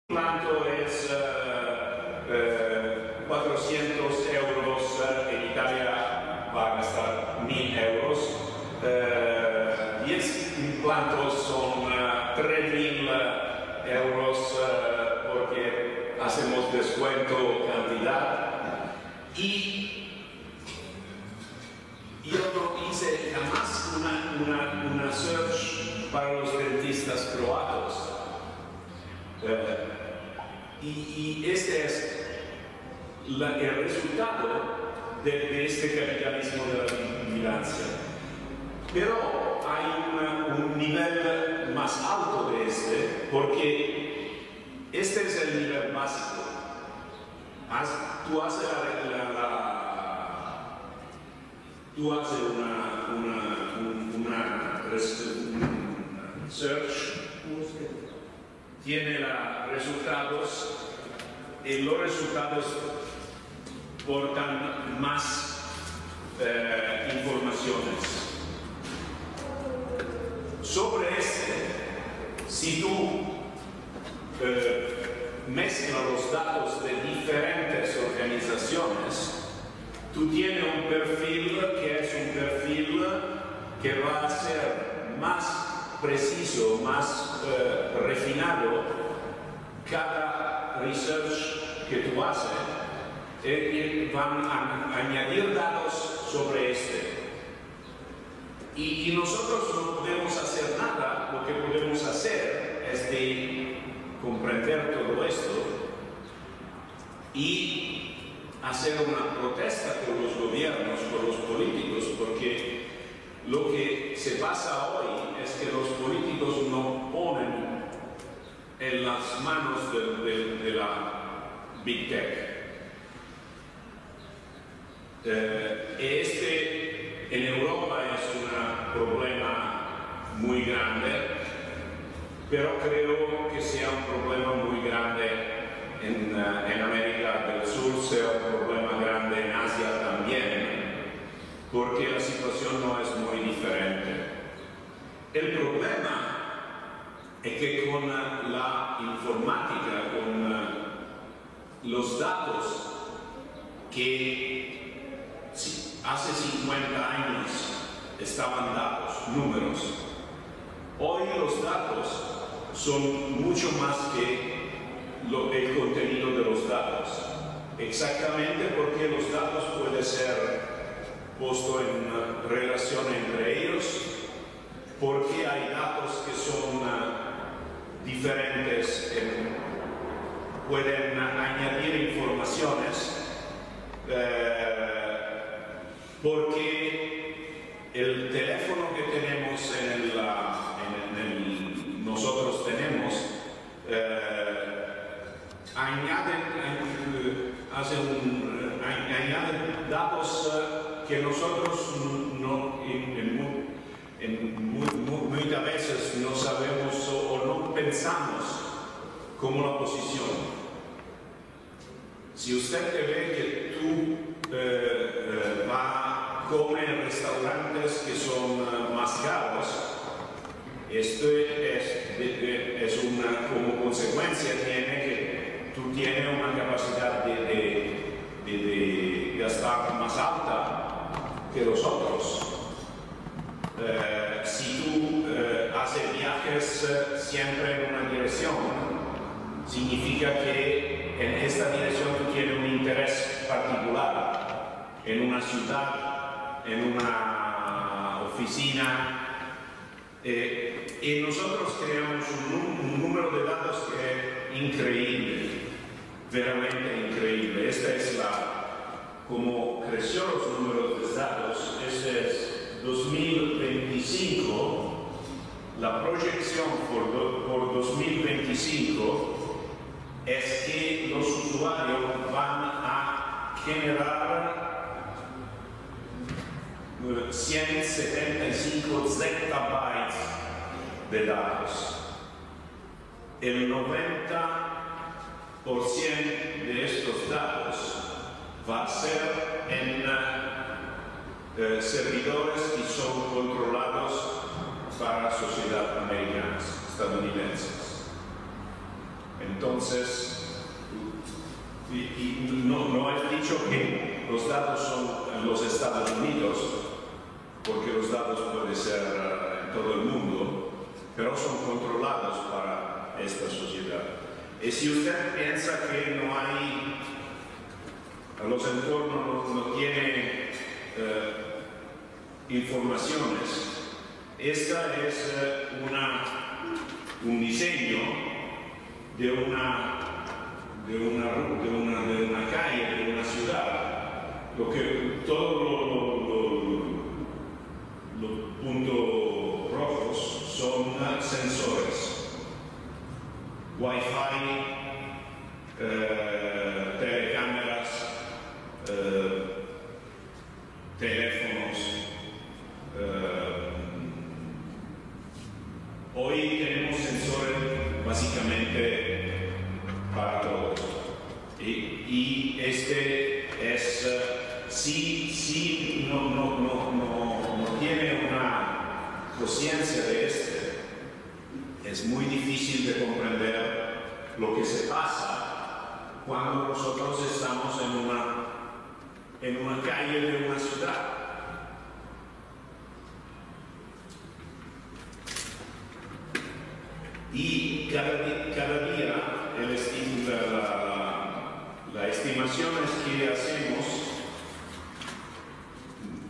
Planto es 400 euros, en Italia va a gastar 1000 euros. 10 implantos son 3000 euros porque hacemos descuento cantidad. Y yo no hice jamás una search para los dentistas croatos. Y este es el resultado de este capitalismo de la vigilancia. Pero hay un nivel más alto de este, porque este es el nivel básico. Tú haces una search, tiene los resultados y los resultados portan más informaciones. Sobre este, si tú mezclas los datos de diferentes organizaciones, tú tienes un perfil que es un perfil que va a ser más preciso, más refinado. Cada research que tú haces van a añadir datos sobre este. Y nosotros no podemos hacer nada. Lo que podemos hacer es de comprender todo esto y hacer una protesta con los gobiernos, con los políticos, porque lo que se pasa hoy es que los políticos no ponen en las manos de la Big Tech. En Europa es un problema muy grande, pero creo que sea un problema muy grande en América del Sur, sea un problema grande en Asia también, porque la situación no es muy diferente. El problema es que con la informática, con los datos que hace 50 años estaban datos, números, hoy los datos son mucho más que el contenido de los datos. Exactamente porque los datos pueden ser puestos en relación entre ellos, porque hay datos que son diferentes, pueden añadir informaciones, porque el teléfono que tenemos nosotros tenemos añade datos que nosotros muchas veces no sabemos o no pensamos como la posición. Si usted te ve que tú vas a comer en restaurantes que son más caros, esto es como consecuencia tiene que tú tienes una capacidad de gastar más alta que los otros. Si tú haces viajes siempre en una dirección, significa que en esta dirección tú tienes un interés particular, en una ciudad, en una oficina, y nosotros creamos un número de datos que es increíble, veramente increíble. Esta es como creció los números de datos. Este es 2025, la proyección por 2025 es que los usuarios van a generar 175 zettabytes de datos. El 90% de estos datos va a ser en servidores que son controlados para la sociedad americana, estadounidenses. En Entonces, no he dicho que los datos son en los Estados Unidos, porque los datos pueden ser en todo el mundo, pero son controlados para esta sociedad. Y si usted piensa que no hay, los entornos no tienen informaciones, esta es un diseño de una calle, de una ciudad. Todos los puntos rojos son sensores, Wi-Fi, telecámaras, teléfonos. Hoy tenemos sensores básicamente para todo. Y este es, si no tiene una conciencia de este, es muy difícil de comprender lo que se pasa cuando nosotros estamos en una calle de una ciudad. Y cada día la estimación es que hacemos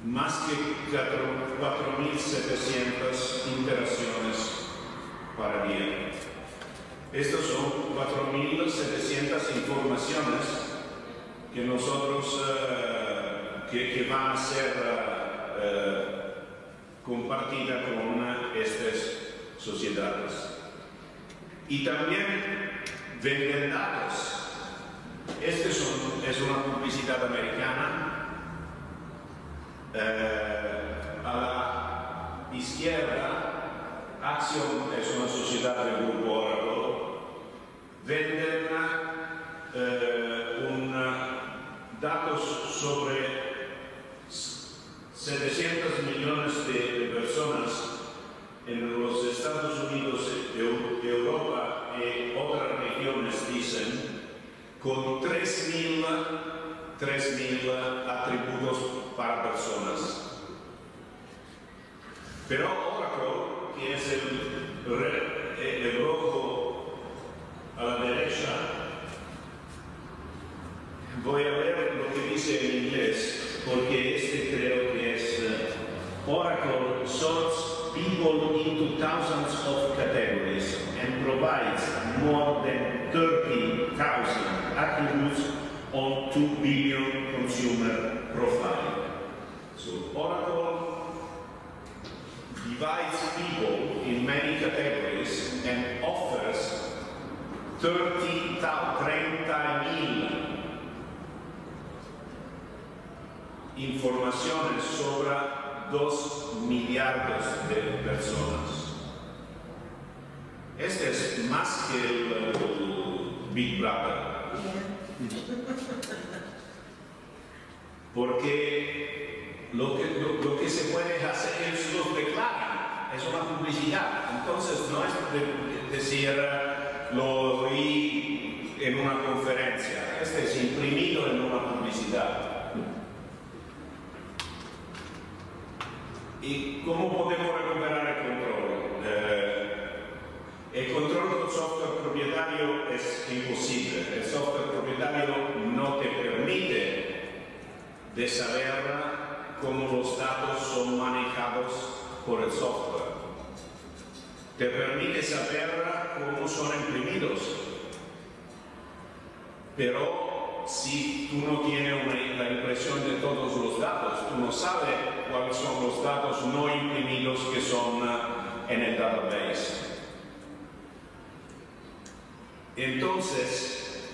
más que 4.700 interacciones para día. Estas son 4.700 informaciones que nosotros que van a ser compartidas con estas sociedades. Y también venden datos. Esta es una publicidad americana. A la izquierda, Axiom es una sociedad del grupo Oracle. Venden datos sobre 700 millones de personas en los Estados Unidos, de Europa y otras regiones, dicen, con 3.000 atributos para personas. Pero Oracle, que es el rojo a la derecha, voy a ver lo que dice en inglés, porque este creo que es Oracle sorts people into thousands of categories and provides more than 30,000 attributes on 2 billion consumer profile. So Oracle divides people in many categories and offers 30,000 informaciones sobre 2 millardos de personas. Este es más que el Big Brother. Porque lo que se puede hacer es los declaran, es una publicidad. Entonces no es decir lo oí en una conferencia, este es imprimido en una publicidad. ¿Y cómo podemos recuperar el control? El control del software propietario es imposible. El software propietario no te permite de saber cómo los datos son manejados por el software. Te permite saber cómo son imprimidos. Pero si tú no tienes la impresión de todos los datos, tú no sabes cuáles son los datos no imprimidos que son en el database. Entonces,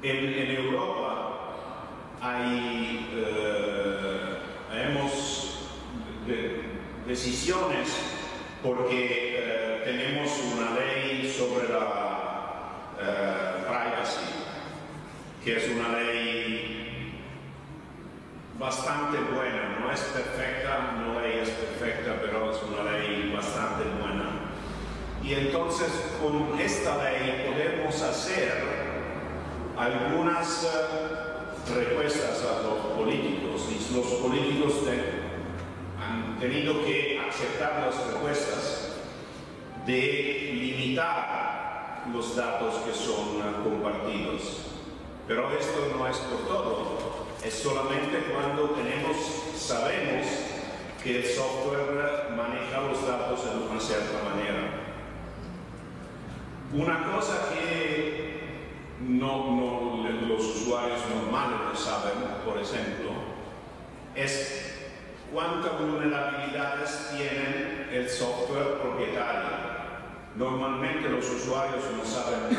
en Europa hemos decisiones porque tenemos una ley sobre la privacy, que es una ley bastante buena, no es perfecta, no es perfecta, pero es una ley bastante buena. Y entonces con esta ley podemos hacer algunas respuestas a los políticos, y los políticos han tenido que aceptar las respuestas de limitar los datos que son compartidos. Pero esto no es por todo, es solamente cuando sabemos que el software maneja los datos de una cierta manera. Una cosa que los usuarios normales no saben, por ejemplo, es cuántas vulnerabilidades tiene el software propietario. Normalmente los usuarios no saben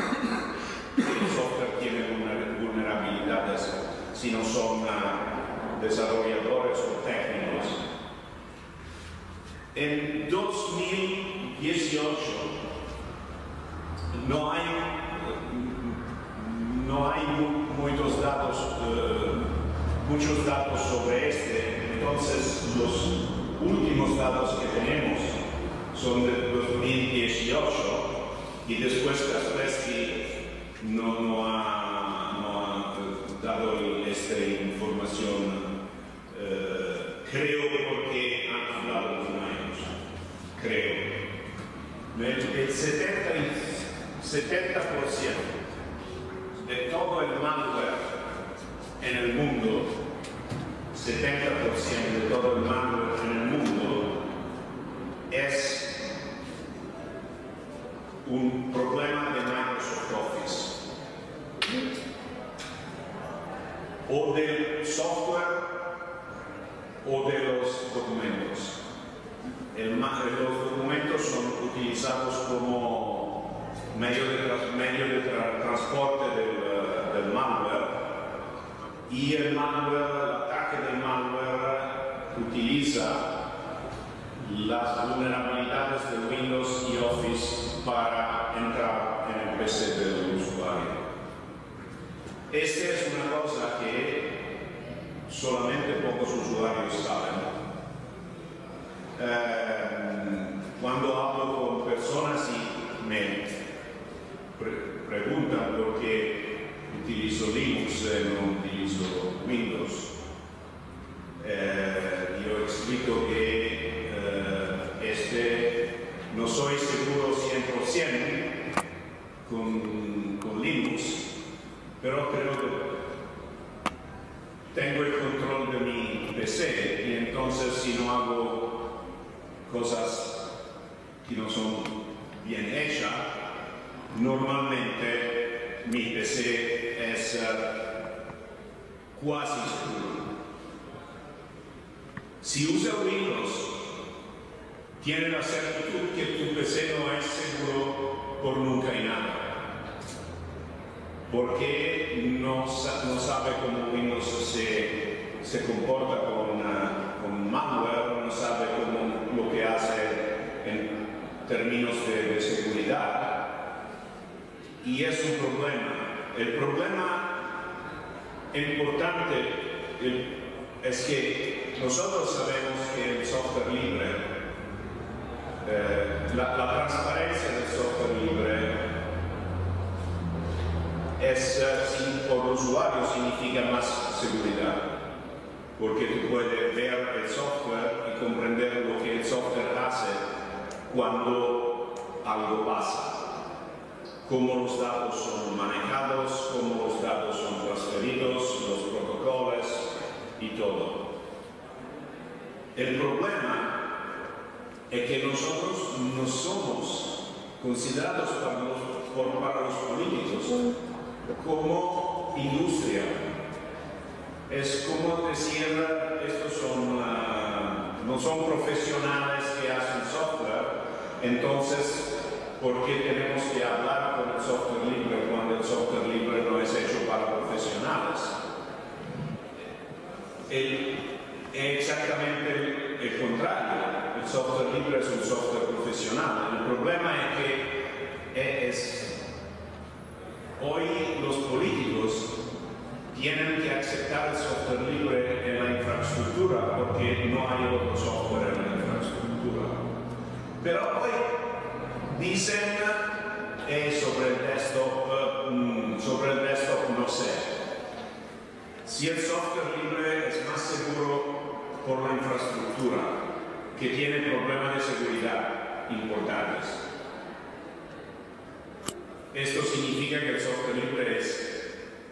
que el software tiene vulnerabilidades si no son desarrolladores o técnicos. En 2018 no hay muchos datos sobre entonces los últimos datos que tenemos son de 2018 y después Kaspersky no ha dado esta información, creo porque han hablado con ellos, creo. El 70% de todo el malware en el mundo, 70% de todo el malware en el mundo es un problema de Microsoft Office o del software o de los documentos. Los documentos son utilizados como medio de transporte del malware, y el ataque del malware utiliza las vulnerabilidades de Windows y Office para entrar en el PC del usuario. Esta es una cosa que solamente pocos usuarios saben. Cuando hablo con personas y me preguntan por qué utilizo Linux y no utilizo Windows, yo explico que no soy seguro 100% con Linux, pero creo que tengo el control de mi PC y entonces si no hago cosas que no son bien hechas, normalmente mi PC es quasi seguro. Si usa Windows, tiene la certidumbre que tu PC no es seguro por nunca y nada, porque no sabe cómo Windows se comporta con malware, no sabe lo que hace en términos de seguridad, y es un problema. El problema importante es que nosotros sabemos que el software libre, la transparencia del software libre por usuario significa más seguridad, porque tú puedes ver el software y comprender lo que el software hace cuando algo pasa, cómo los datos son manejados, cómo los datos son transferidos, los protocolos y todo. El problema es que nosotros no somos considerados para los políticos como industria. Es como decir, no son profesionales que hacen software, entonces, ¿por qué tenemos que hablar con el software libre cuando el software libre no es hecho para profesionales? Es exactamente el contrario. El software libre es un software profesional. El problema es que hoy los políticos tienen que aceptar el software libre en la infraestructura porque no hay otro software en la infraestructura. Pero hoy Dicen sobre el desktop no sé. Si el software libre es más seguro por la infraestructura, que tiene problemas de seguridad importantes. Esto significa que el software libre es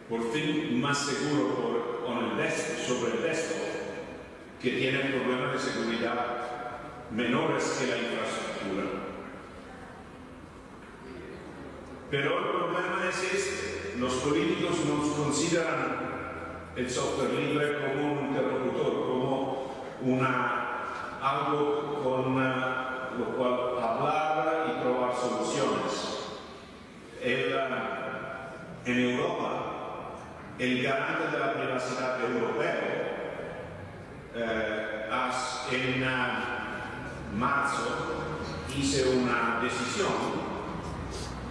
por fin más seguro sobre el desktop, que tiene problemas de seguridad menores que la infraestructura. Pero el problema es este: los políticos no consideran el software libre como un interlocutor, como algo con lo cual hablar y probar soluciones. En Europa, el garante de la privacidad europeo en marzo hizo una decisión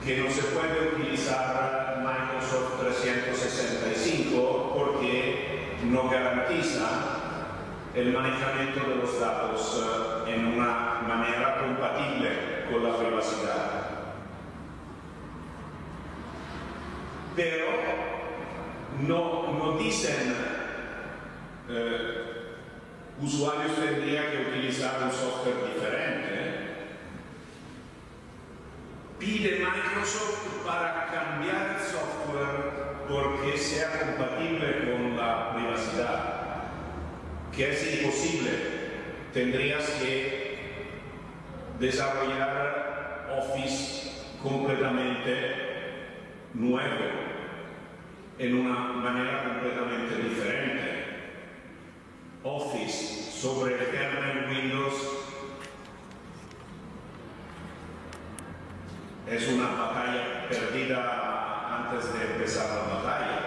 que no se puede utilizar Microsoft 365 porque no garantiza el manejamiento de los datos en una manera compatible con la privacidad. Pero no dicen usuarios tendrían que utilizar un software diferente. Pide Microsoft para cambiar el software porque sea compatible con la privacidad, que es imposible. Tendrías que desarrollar Office completamente nuevo, en una manera completamente diferente. Office sobre el kernel Windows es una batalla perdida antes de empezar la batalla.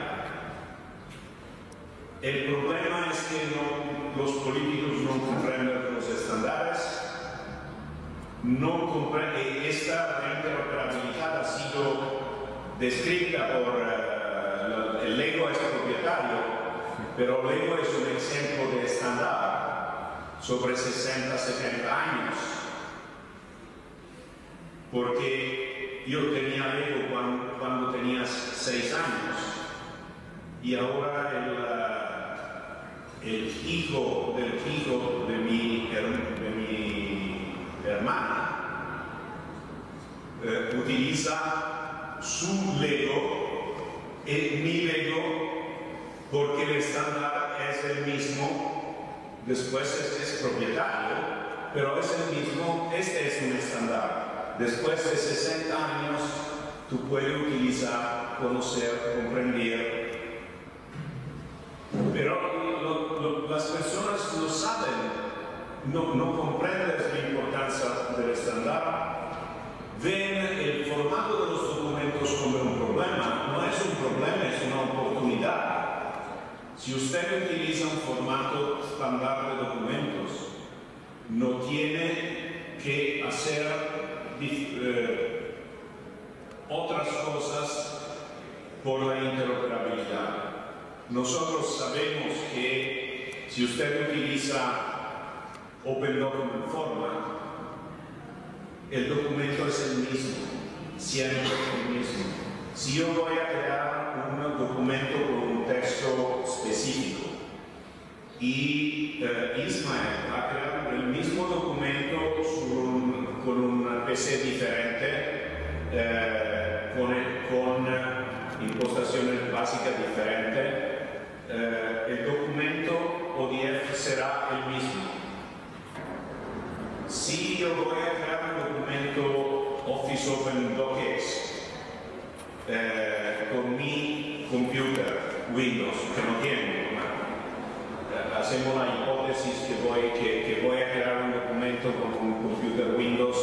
El problema es que los políticos no comprenden los estándares, no comprenden. Esta interoperabilidad ha sido descrita por el Lego es propietario, pero Lego es un ejemplo de estándar sobre 60, 70 años. Porque yo tenía Lego cuando tenías 6 años y ahora el hijo de mi hermana utiliza su Lego y mi Lego porque el estándar es el mismo. Después es propietario, pero es el mismo. Este es un estándar. Después de 60 años tú puedes utilizar, conocer, comprender. Pero las personas no saben, no comprenden la importancia del estándar. Ven el formato de los documentos como un problema. No es un problema, es una oportunidad. Si usted utiliza un formato estándar de documentos, no tiene que hacer otras cosas por la interoperabilidad. Nosotros sabemos que si usted utiliza Open Document Format, el documento es el mismo, siempre el mismo. Si yo voy a crear un documento con un texto específico y Ismael va a crear el mismo documento con un PC diferente, con impostaciones básicas diferentes, el documento ODF será el mismo. Si yo voy a crear un documento Office Open Docx con mi computer Windows, que no tiene, hacemos la hipótesis que voy a crear un documento con un computer Windows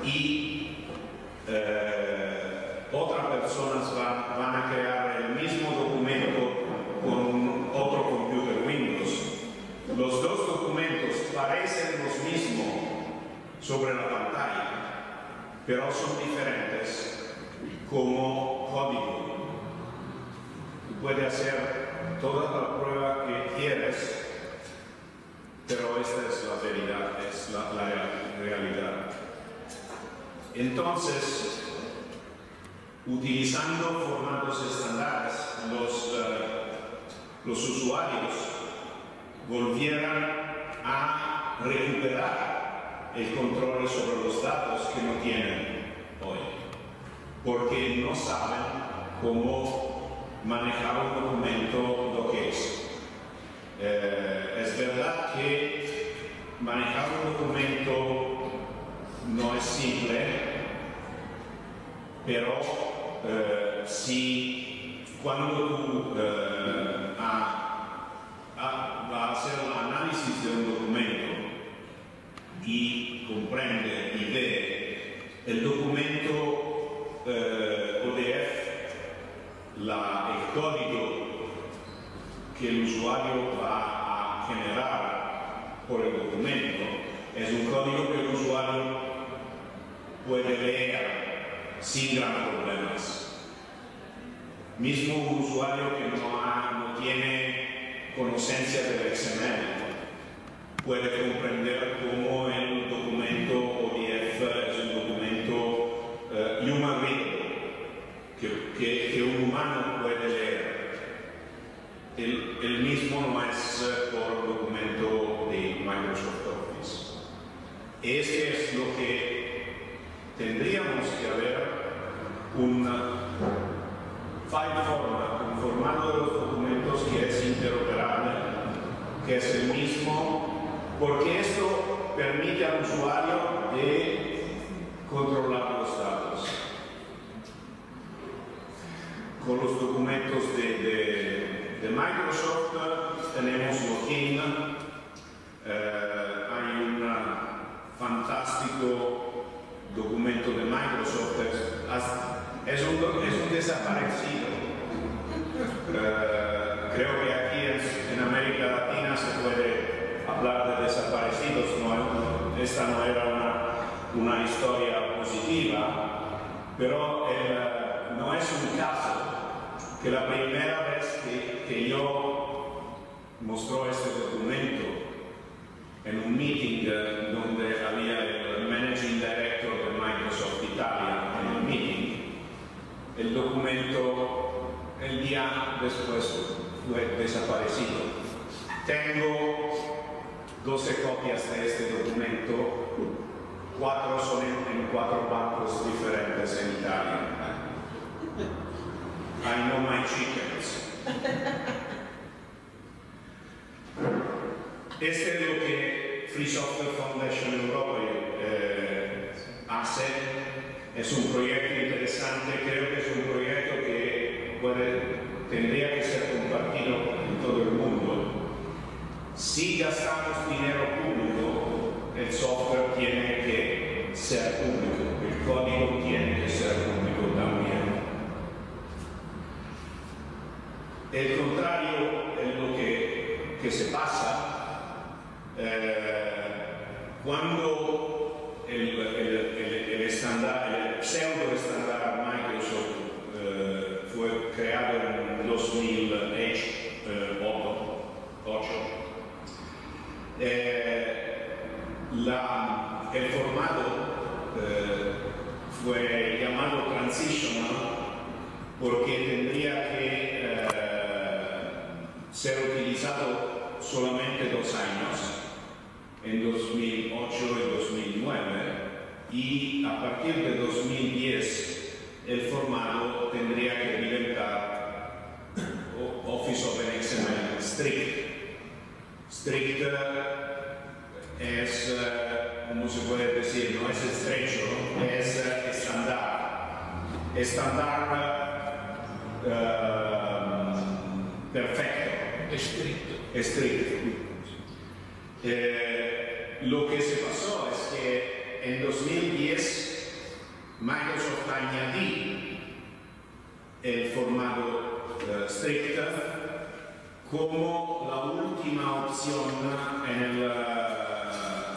y otras personas van a crear el mismo documento con otro computer Windows. Los dos documentos parecen los mismos sobre la pantalla, pero son diferentes como código. Tú puedes hacer toda la prueba que quieres, pero esta es la realidad. Entonces, utilizando formatos estándares, los usuarios volvieran a recuperar el control sobre los datos que no tienen hoy, porque no saben cómo manejar un documento DocX. Es verdad que manejar un documento no es simple, pero si cuando tú vas a hacer el análisis de un documento y comprende y ve el documento ODF, el código que el usuario va a generar por el documento, es un código que el usuario puede leer sin grandes problemas. Mismo un usuario que no tiene conocencia del XML puede comprender cómo el documento ODF es un documento human readable, que un humano puede leer. El mismo no es por documento de Microsoft Office. Este es lo que tendríamos que haber un file format, un formato de los documentos que es interoperable, que es el mismo, porque esto permite al usuario de controlar los datos. Con los documentos de Microsoft tenemos login, hay un fantástico documento de Microsoft, es un desaparecido. Creo que aquí en América Latina se puede hablar de desaparecidos, esta no era una historia positiva, pero no es un caso que la primera vez que yo mostró este documento en un meeting donde había el Managing Director de Microsoft Italia en el meeting, el documento el día después fue desaparecido. Tengo 12 copias de este documento, 4 son en 4 bancos diferentes en Italia. I know my chickens. Este es lo que Free Software Foundation Europa hace. Es un proyecto interesante, creo que es un proyecto que tendría que ser compartido en todo el mundo. Si gastamos dinero público, el software tiene que ser público, el código tiene que ser público también. El contrario es lo que se pasa cuando el pseudo estándar Microsoft fue creado en 2008. El formato fue llamado transitional porque tendría que ser utilizado solamente 2 años, en 2008 y 2009, y a partir de 2010 el formato tendría que diventar Office Open XML Strict. Strict es, como se puede decir, no es estrecho, es estándar. Estándar perfecto. Estricto. Lo que se pasó es que en 2010 Microsoft añadió el formato strict como la última opción en el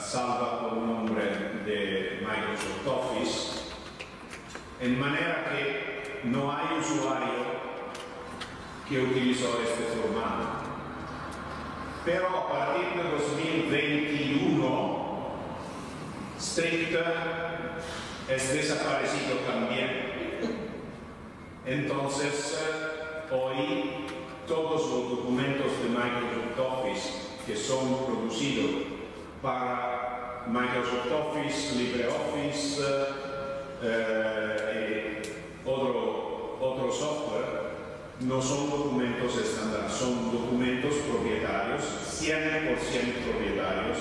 salva con nombre de Microsoft Office, en manera que no hay usuario que utilizó este formato. Pero a partir de 2021, Strict es desaparecido también. Entonces, hoy todos los documentos de Microsoft Office que son producidos para Microsoft Office, LibreOffice y otro software, no son documentos estándar, son documentos propietarios, 100% propietarios.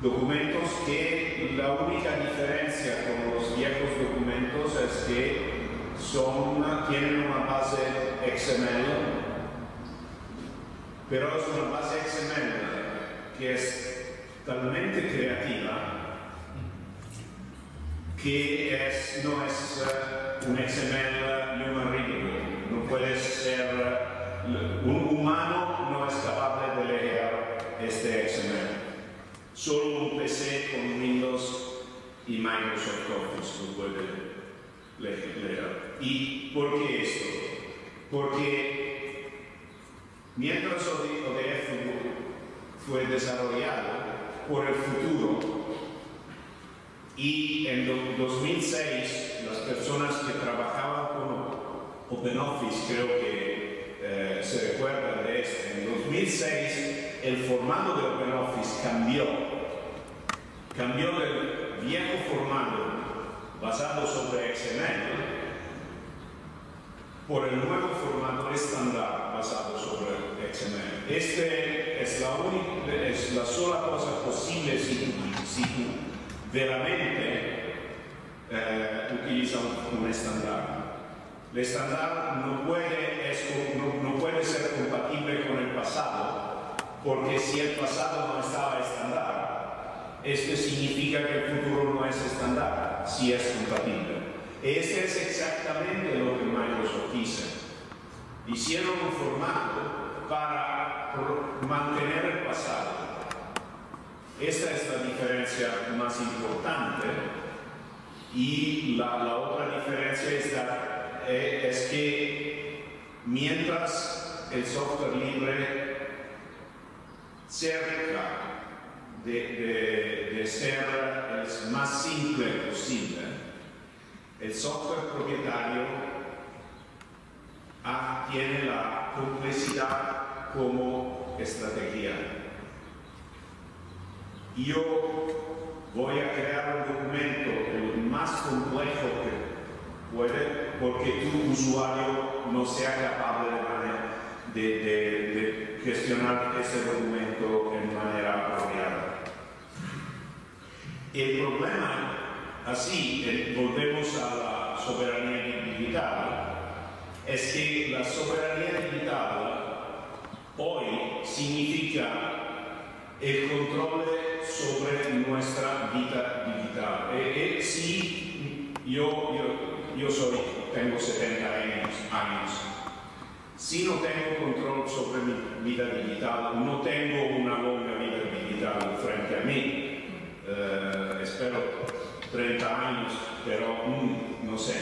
Documentos que la única diferencia con los viejos documentos es que tienen una base XML, pero es una base XML que es talmente creativa que no es un XML human readable. No puede ser, un humano no es capaz de leer este XML. Solo un PC con Windows y Microsoft Office lo puede leer. ¿Y por qué esto? Porque mientras ODF fue desarrollado por el futuro y en 2006 las personas que trabajaban con OpenOffice creo que se recuerdan de esto. En 2006 el formato de OpenOffice cambió del viejo formato basado sobre XML por el nuevo formato estándar basado sobre XML. Este es la sola cosa posible si tú veramente utilizas un estándar. El estándar no puede ser compatible con el pasado, porque si el pasado no estaba estándar, esto significa que el futuro no es estándar, si es compatible. Este es exactamente lo que Microsoft hizo. Hicieron un formato para mantener el pasado. Esta es la diferencia más importante. Y la otra diferencia es que mientras el software libre cerca de ser el más simple posible, el software propietario tiene la complejidad como estrategia. Yo voy a crear un documento el más complejo que puede, porque tu usuario no sea capaz de gestionar ese documento en manera apropiada. El problema, así, volvemos a la soberanía digital, es que la soberanía digital hoy significa el control sobre nuestra vida digital. Si tengo 70 años, si no tengo control sobre mi vida digital, no tengo una longa vida digital frente a mí. Espero 30 años, pero no sé.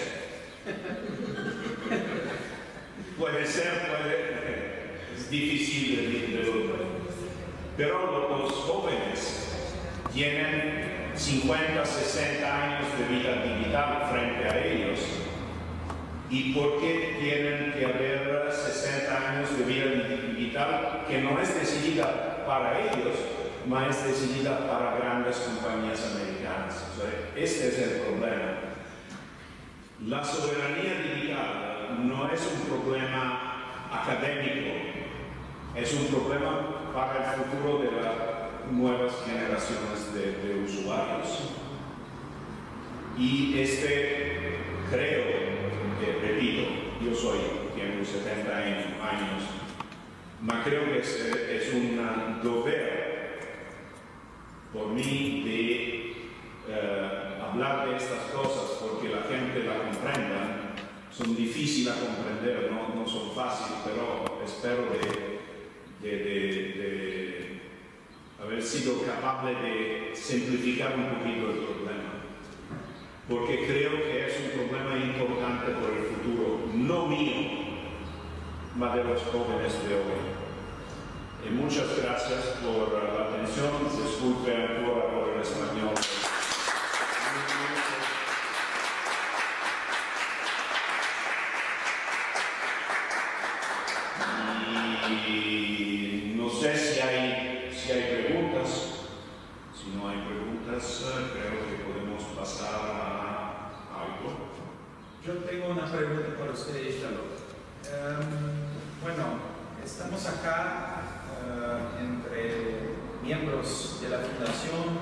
Puede ser, es difícil de ver. Pero los jóvenes tienen 50, 60 años de vida digital frente a ellos. ¿Y por qué tienen que haber 60 años de vida digital que no es decidida para ellos, más es decidida para grandes compañías americanas? O sea, este es el problema. La soberanía digital no es un problema académico, es un problema para el futuro de las nuevas generaciones de usuarios. Y creo que, repito, yo tengo 70 años, pero creo que es un deber por mí de hablar de estas cosas, porque la gente la comprenda. Son difíciles a comprender, no son fáciles, pero espero de haber sido capaz de simplificar un poquito el problema, porque creo que es un problema importante por el futuro, no mío, sino de los jóvenes de hoy. Y muchas gracias por la atención. Disculpe ahora por el español. Y no sé si hay preguntas. Si no hay preguntas, creo que podemos pasar a algo. Yo tengo una pregunta para usted, Charlotte. Bueno, estamos acá entre miembros de la Fundación,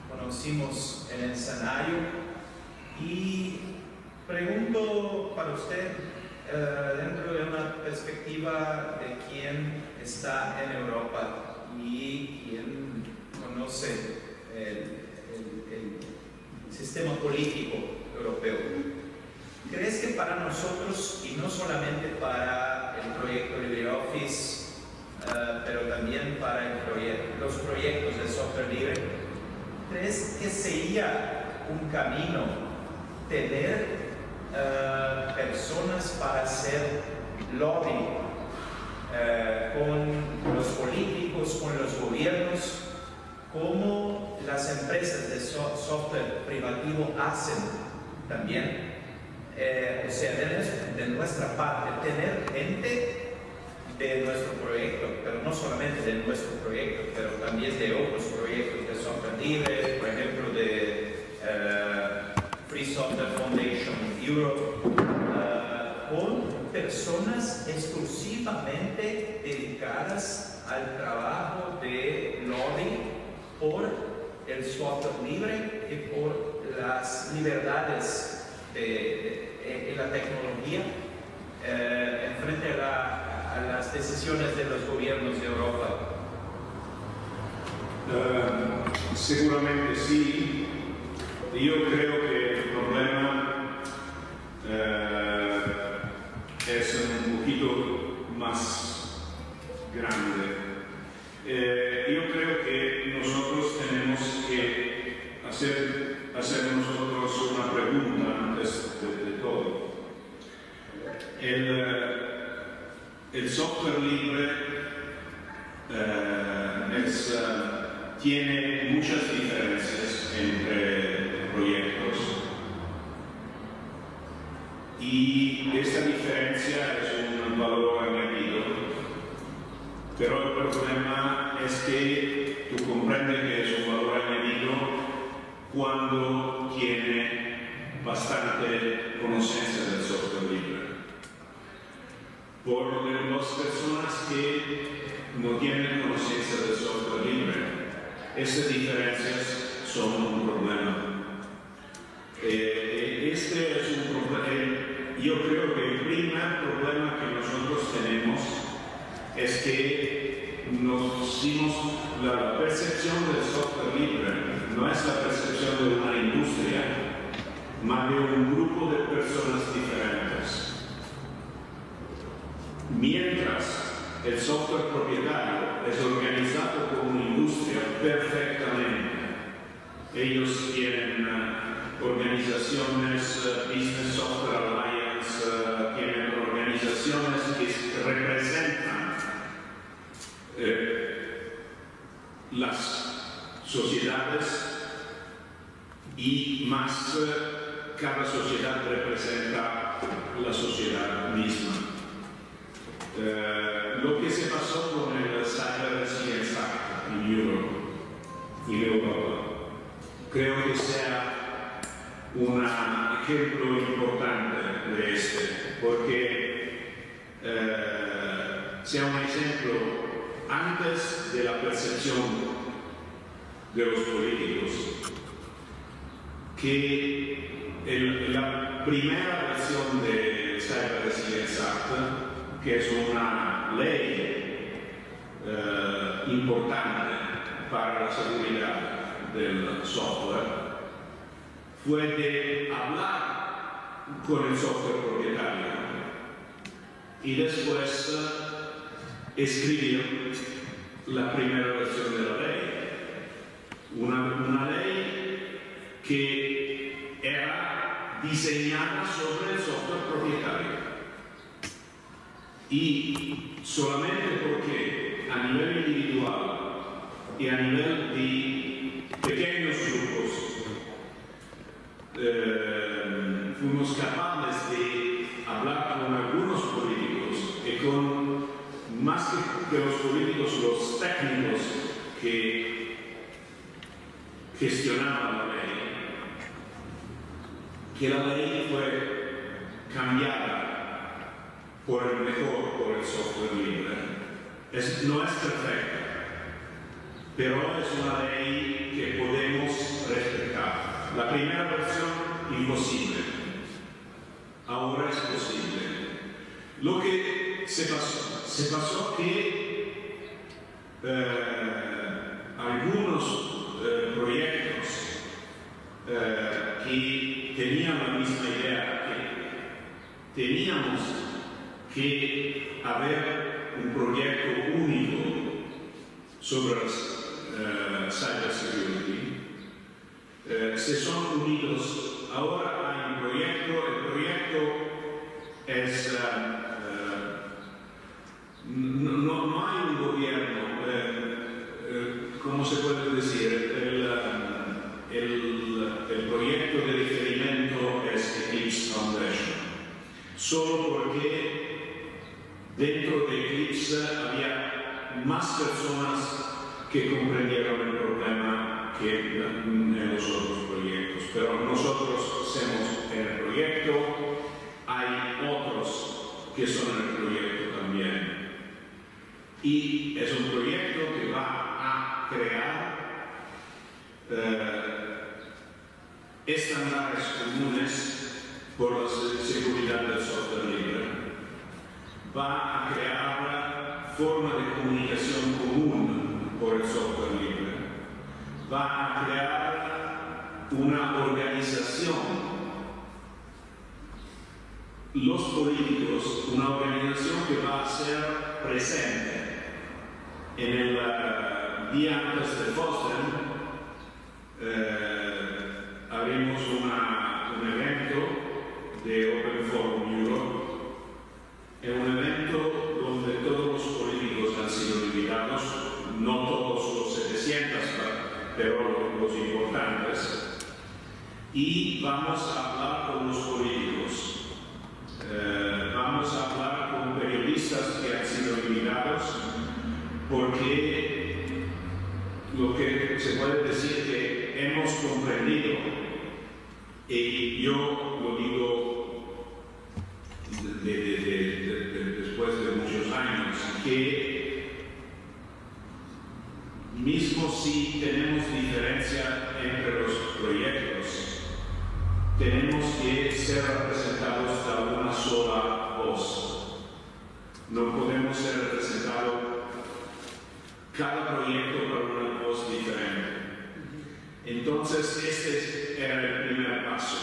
conocimos el escenario y pregunto para usted, dentro de una perspectiva de quien está en Europa y quien conoce el sistema político europeo, ¿crees que para nosotros, y no solamente para el proyecto LibreOffice, pero también para los proyectos de software libre, crees que sería un camino tener personas para hacer lobby con los políticos, con los gobiernos, como las empresas de software privativo hacen también? O sea, de nuestra parte, tener gente de nuestro proyecto, pero no solamente de nuestro proyecto, pero también de otros proyectos de software libre, por ejemplo, de Free Software Foundation Europe, con personas exclusivamente dedicadas al trabajo de lobby por el software libre y por las libertades en la tecnología en frente a las decisiones de los gobiernos de Europa. Seguramente sí. Yo creo que el problema es un poquito más grande. Yo creo que nosotros tenemos que hacer nosotros una pregunta antes de todo. El software libre tiene muchas diferencias entre proyectos y esta diferencia es un valor añadido, pero el problema es que tú comprendes que es un valor añadido cuando tiene bastante conocimiento del software libre. Por las personas que no tienen conocimiento del software libre, estas diferencias son un problema. Este es un problema. Yo creo que el primer problema que nosotros tenemos es que la percepción del software libre no es la percepción de una industria, más de un grupo de personas diferentes. Mientras el software propietario es organizado como una industria perfectamente, ellos tienen organizaciones, Business Software Alliance, tienen organizaciones que representan las sociedades y más cada sociedad representa la sociedad misma. Lo que se pasó con el Cyber Resilience Act en Europa, creo que sea un ejemplo importante de porque sea un ejemplo antes de la percepción de los políticos, que la primera versión de Cyber Resilience Act, que es una ley importante para la seguridad del software, fue de hablar con el software propietario y después escribir la primera versión de la ley. Una ley que era diseñada sobre el software propietario. Y solamente porque a nivel individual y a nivel de pequeños grupos fuimos capaces de hablar con algunos políticos y con más que los políticos, los técnicos que gestionaban la ley, que la ley fue cambiada por el mejor, por el software libre. No es perfecta, pero es una ley que podemos respetar. La primera versión, imposible. Ahora es posible. Lo que se pasó que algunos proyectos que tenían la misma idea, que teníamos que haber un proyecto único sobre cybersecurity, se son unidos. Ahora hay un proyecto, el proyecto es, no hay un gobierno, ¿cómo se puede decir? El proyecto de referimiento es Eclipse Foundation, solo porque dentro de Eclipse había más personas que comprendieron el problema que en los otros proyectos. Pero nosotros somos en el proyecto, hay otros que son en el proyecto también. Y es un proyecto que va a crear estándares comunes por la seguridad del software libre. Va a crear forma de comunicación común por el software libre. Va a crear una organización, los políticos, una organización que va a ser presente. En el día antes de Boston haremos un evento de Open Forum Europe. Es un evento donde todos los políticos han sido invitados, no todos los 700, pero los importantes. Y vamos a hablar con los políticos. Vamos a hablar con periodistas que han sido invitados, porque lo que se puede decir que hemos comprendido, y yo lo digo después de muchos años, que mismo si tenemos diferencia entre los proyectos, tenemos que ser representados de una sola voz. No podemos ser representados cada proyecto por una voz diferente. Entonces, este era el primer paso.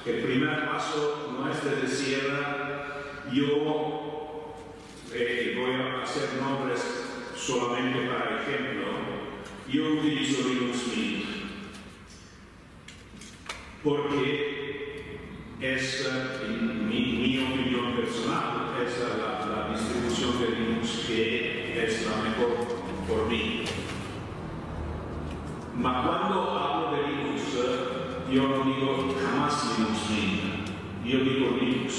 El primer paso no es de decir, yo voy a hacer nombres solamente para ejemplo, yo utilizo Linux Mint, porque es mi opinión personal, es la distribución de Linux que es la mejor por mí. Pero cuando hablo de Linux, yo no digo jamás Linux Mint, yo digo Linux.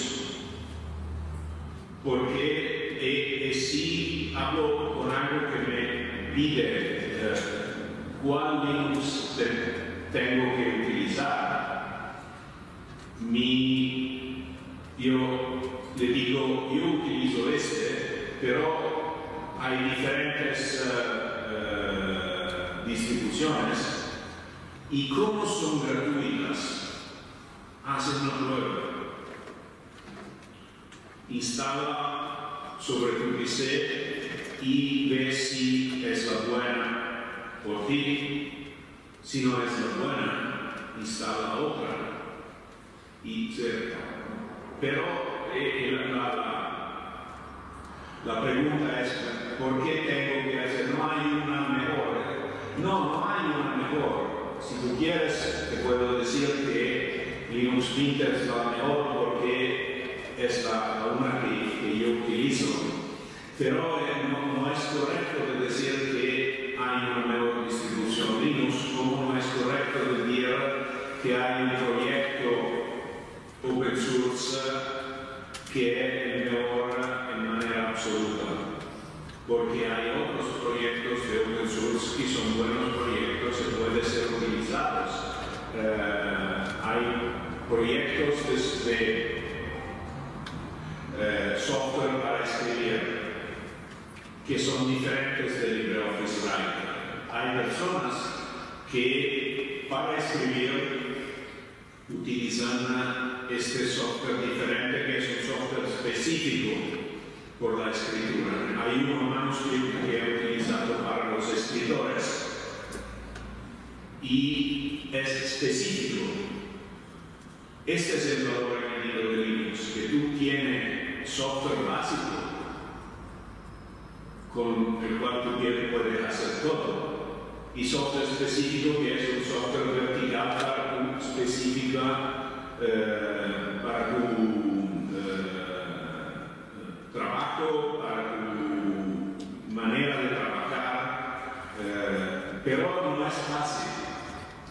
Porque si hablo con algo que me pide cuál Linux tengo que utilizar, yo le digo, yo utilizo este, pero hay diferentes distribuciones y como son gratuitas, hacen una prueba. Instala sobre tu PC y ve si es la buena por ti. Si no es la buena, instala otra. Pero la pregunta es, ¿por qué tengo que hacer? No hay una mejor. No hay una mejor. Si tú quieres, te puedo decir que Linux Mint es la mejor porque es la una que yo utilizo. Pero no es correcto de decir que hay una mejor distribución Linux, como no es correcto decir que hay un proyecto open source que es el mejor en manera absoluta. utilizados. Hay proyectos de software para escribir que son diferentes de LibreOffice Writer. Hay personas que para escribir utilizan este software diferente, que es un software específico por la escritura. Hay uno manuscrito que he utilizado para los escritores y es específico. Este es el valor añadido de Linux, que tú tienes software básico con el cual tú puedes hacer todo, y software específico que es un software vertical para tu específica, para tu trabajo, para tu manera de trabajar, pero no es fácil.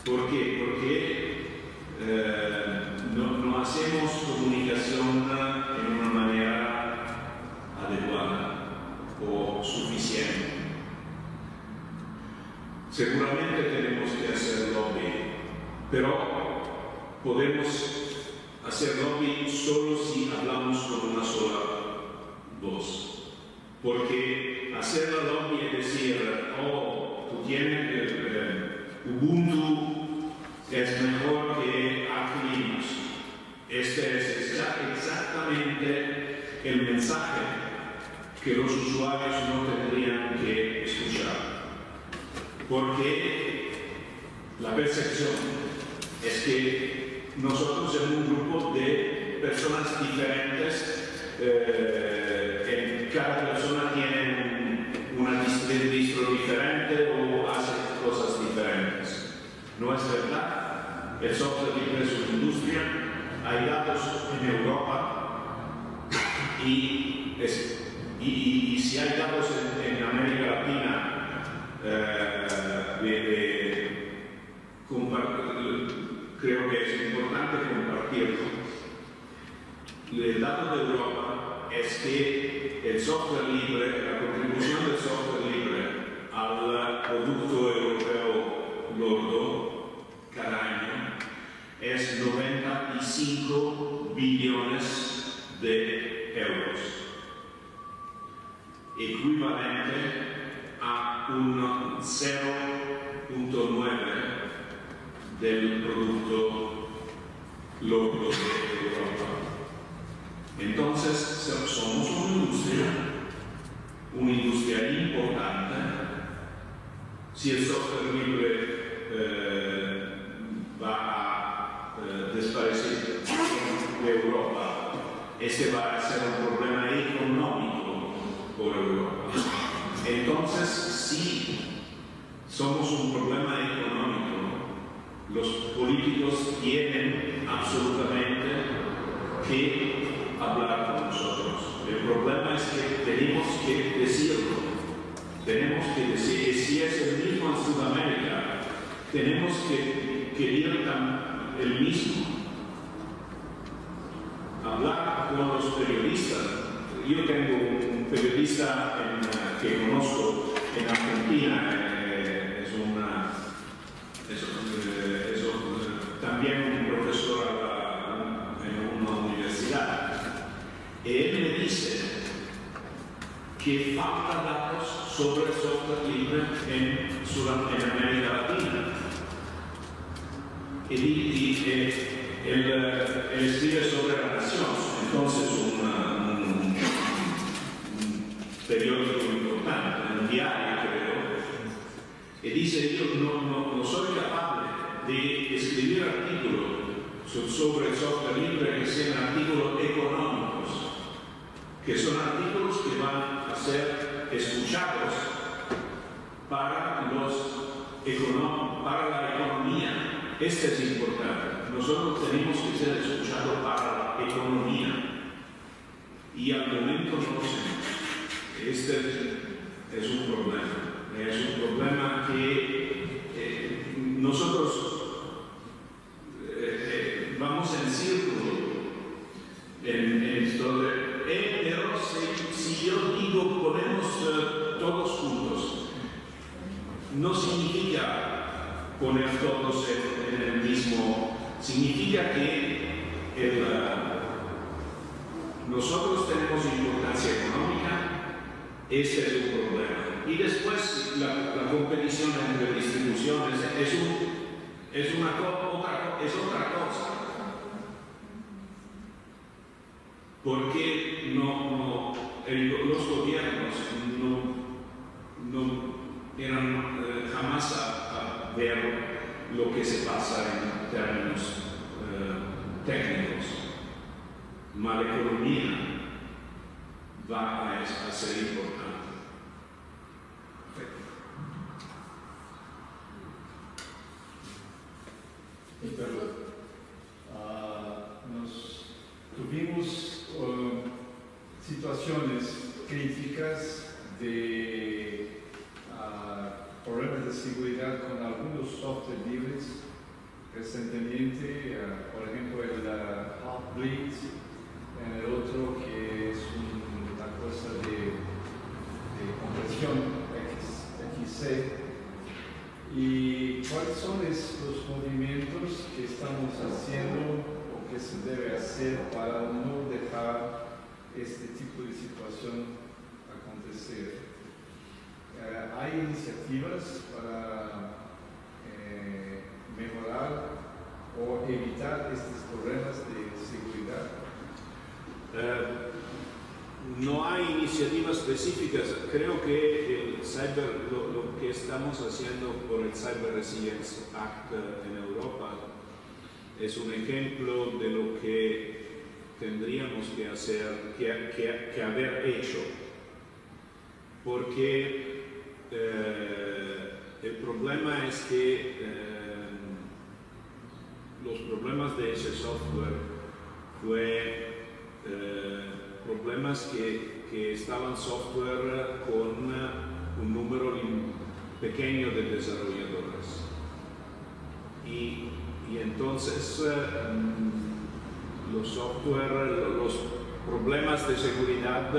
¿Por qué? Porque no hacemos comunicación en una manera adecuada o suficiente. Seguramente tenemos que hacer lobby, pero podemos hacer lobby solo si hablamos con una sola voz. Porque hacer la lobby es decir, oh, tú tienes Ubuntu es mejor que Arch Linux. Este es exactamente el mensaje que los usuarios no tendrían que escuchar. Porque la percepción es que nosotros somos un grupo de personas diferentes, cada persona tiene una distro diferente o hace cosas diferentes. No es verdad. El software libre es una industria, hay datos en Europa y si hay datos en América Latina, creo que es importante compartirlo. El dato de Europa es que el software libre, la contribución del software libre al producto europeo lordo cada año es 95 billones de euros, equivalente a un 0.9 del producto lordo de Europa. Entonces, somos una industria importante. Si el software libre va a desaparecer de Europa, este va a ser un problema económico por Europa. Entonces, si somos un problema económico, los políticos tienen absolutamente que hablar con nosotros. El problema es que tenemos que decirlo. Tenemos que decir, si es el mismo en Sudamérica, tenemos que querer el mismo. Hablar con los periodistas. Yo tengo un periodista que conozco en Argentina, también un profesor en una universidad. Él me dice que falta datos sobre el software libre en América Latina. Él escribe sobre la Nación, entonces un periódico importante, un diario creo, y dice: yo no soy capaz de escribir artículos sobre el software libre que sean artículos económicos, que son artículos que van a ser escuchados para la economía. Este es importante. Nosotros tenemos que ser escuchados para la economía. Y al momento no lo sé. Este es un problema. Es un problema que nosotros vamos en círculo en esto. Pero si yo digo ponemos todos juntos, no significa poner todos en el mismo. Significa que nosotros tenemos importancia económica, ese es un problema. Y después la competición entre distribuciones es otra cosa. Porque los gobiernos no eran jamás a ver lo que se pasa en términos técnicos. La economía va a ser importante. Tuvimos situaciones críticas de problemas de seguridad con algunos software libres recientemente, por ejemplo el Heartbleed, en el otro que es una cosa de conversión XC. ¿Y cuáles son los movimientos que estamos haciendo o que se debe hacer para no dejar este tipo de situación acontecer? ¿Hay iniciativas para mejorar o evitar estos problemas de seguridad? No hay iniciativas específicas. Creo que lo que estamos haciendo por el Cyber Resilience Act en Europa es un ejemplo de lo que tendríamos que hacer, que haber hecho. Porque el problema es que los problemas de ese software fue problemas que estaban software con un número pequeño de desarrolladores. Y entonces los problemas de seguridad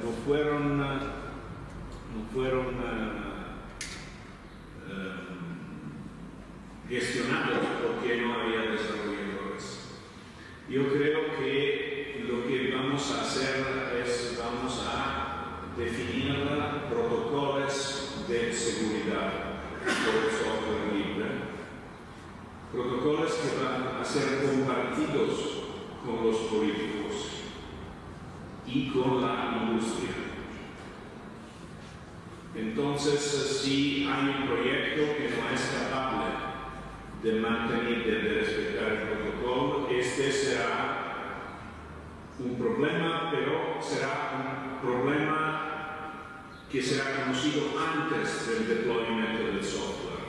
no fueron gestionados porque no había desarrolladores. Yo creo que lo que vamos a hacer es definir protocolos de seguridad por el software libre, protocolos que van a ser compartidos con los políticos y con la industria. Entonces, si hay un proyecto que no es capaz de mantener, de respetar el protocolo, este será un problema, pero será un problema que será conocido antes del deployment del software.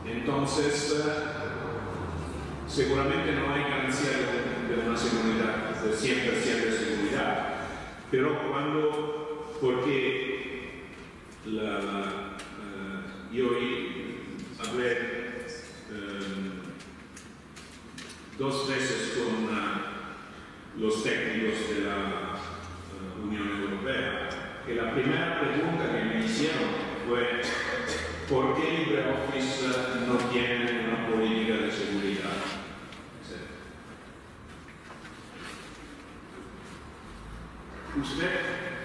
Entonces, seguramente no hay garantía de una seguridad, de 100% de seguridad, pero porque yo hablé 2 veces con los técnicos de la Unión Europea, que la primera pregunta que me hicieron fue ¿por qué LibreOffice no tiene una política de seguridad? ¿Usted